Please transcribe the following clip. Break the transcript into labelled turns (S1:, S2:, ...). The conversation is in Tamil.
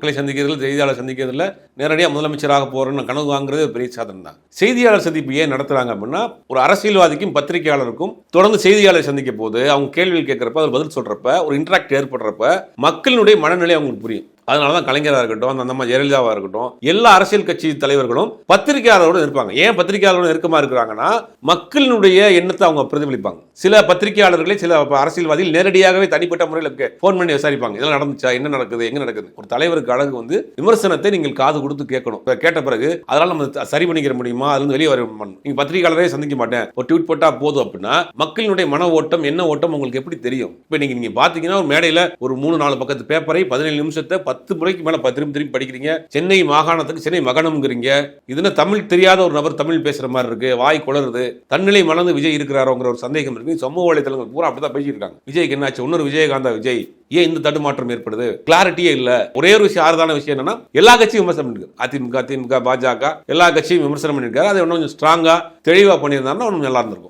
S1: மக்களை சந்திக்கிறதுல செய்தியாளர் சந்திக்கிறதுல நேரடியாக முதலமைச்சராக போறேன்னு கனவு வாங்குறது பெரிய சாதனை தான். செய்தியாளர் சந்திப்பு ஏன் நடத்துறாங்க அப்படின்னா, ஒரு அரசியல்வாதிக்கும் பத்திரிகையாளருக்கும் தொடர்ந்து செய்தியாளர் சந்திக்க போது அவங்க கேள்விகள் கேட்கறப்ப அவர் பதில் சொல்றப்ப ஒரு இன்டராக்ட் ஏற்படுறப்ப மக்களினுடைய மனநிலை அவங்களுக்கு புரியும். அதனால தான் கலைஞராக இருக்கட்டும், அந்த அம்மா ஜெயலலிதாவாக இருக்கட்டும், எல்லா அரசியல் கட்சி தலைவர்களும் பத்திரிகையாளரோடு இருப்பாங்க. ஏன் பத்திரிகையாளரோடு நெருக்கமாக இருக்கிறாங்கன்னா, மக்களினுடைய எண்ணத்தை அவங்க பிரதிபலிப்பாங்க. சில பத்திரிகையாளர்களே சில அரசியல்வாதிகள் நேரடியாகவே தனிப்பட்ட முறையில் ஃபோன் பண்ணி விசாரிப்பாங்க. இதெல்லாம் நடந்துச்சா, என்ன நடக்குது, எங்க நடக்குது. ஒரு தலைவருக்கு அழகு வந்து விமர்சனத்தை நீங்கள் காது கொடுத்து கேட்கணும். கேட்ட பிறகு அதனால நம்ம சரி பண்ணிக்கிற முடியுமா, அதுல வெளியே வர நீங்க பத்திரிகையாளரே சந்திக்க மாட்டேன், ஒரு ட்வீட் போட்டா போதும் அப்படின்னா மக்களினுடைய மன ஓட்டம் என்ன ஓட்டம் உங்களுக்கு எப்படி தெரியும்? இப்போ நீங்க பாத்தீங்கன்னா ஒரு மேடையில் ஒரு 3-4 பக்கத்து பேப்பரை 17 நிமிஷத்தை 10 முறைக்கு மேல திரும்பி படிக்கிறீங்க. சென்னை மாகாணத்துக்கு சென்னை மகனம்ங்கிறீங்க. இதுல தமிழ் தெரியாத ஒரு நபர் தமிழ் பேசுற மாதிரி இருக்கு, வாய் குளறுது, தன்னிலை மறந்து விஜய் இருக்கிறாரோங்கிற ஒரு சந்தேகம் இருக்கு. சமூக வலைதளங்கள் பூரா அப்படிதான் பேசிட்டு இருக்காங்க. விஜய்க்கு என்னாச்சு, இன்னொரு விஜயகாந்தா விஜய், ஏன் இந்த தடுமாற்றம் ஏற்படுது, கிளாரிட்டியே இல்ல. ஒரே ஒரு விஷயம், ஆறுதான விஷயம் என்னன்னா, எல்லா கட்சியும் விமர்சனம் பண்ணிருக்கு. அதிமுக, திமுக, பாஜக எல்லா கட்சியும் விமர்சனம் பண்ணிருக்காரு. அதை இன்னும் கொஞ்சம் ஸ்ட்ராங்கா தெளிவா பண்ணியிருந்தாருன்னா இன்னும் நல்லா இருந்திருக்கும்.